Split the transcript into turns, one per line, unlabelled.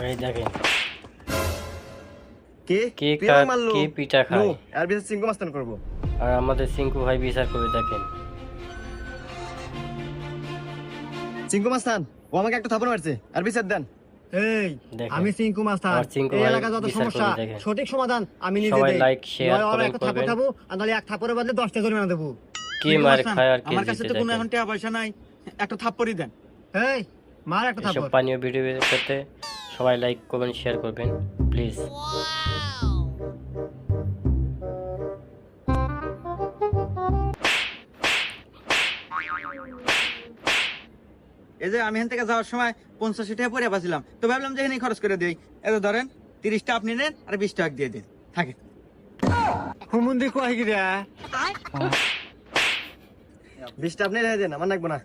এই দেখেন
কে
কে
কে
কার
মারলো?
কে পিঠা
নো,
খায়
আর বিচার সিংকু মাস্তান করব।
আর আমাদের সিংকু ভাই বিচার করে দেখেন।
সিংকু মাস্তান ও আমাকে একটা থাপড় মারছে, আর বিচার দেন।
এই
দেখেন,
আমি সিংকু মাস্তান।
আমার সিংকু
এই
ভাই
এলাকার যত
বিচার
সমস্যা
করে দেখেন।
সঠিক সমাধান আমি নিজে
সবাই
দেই।
লাইক শেয়ার
নয় ওর
কমেন্ট
একটা থাপড়
করবেন।
খাবো আর নাহলে এক থাপড়ের বদলে 10টা জরিমানা দেবো।
কে মার খায় আর কে
আমার কাছে
জিতে
তো কোনো
দেখেন।
এখন টাকা পয়সা নাই, একটা থাপ্পড়ই দেন।
এই মার একটা
এসব
থাপড়।
পানীয় ভিডিও পেতে সবাই লাইক কমেন্ট শেয়ার করবেন প্লিজ।
এই যে আমি এখান থেকে যাওয়ার সময় 50 টাকা পরে পাচ্ছিলাম, তো ভাবলাম যে এখানে খরচ করে দিই। এত ধরেন 30 টা আপনি নেন আর 20 টাকা দিয়ে দিন, থাকে।
হুমুন্দি কয় কি রে?
20টা আপনি রেখে দেন, আমার লাগবো না।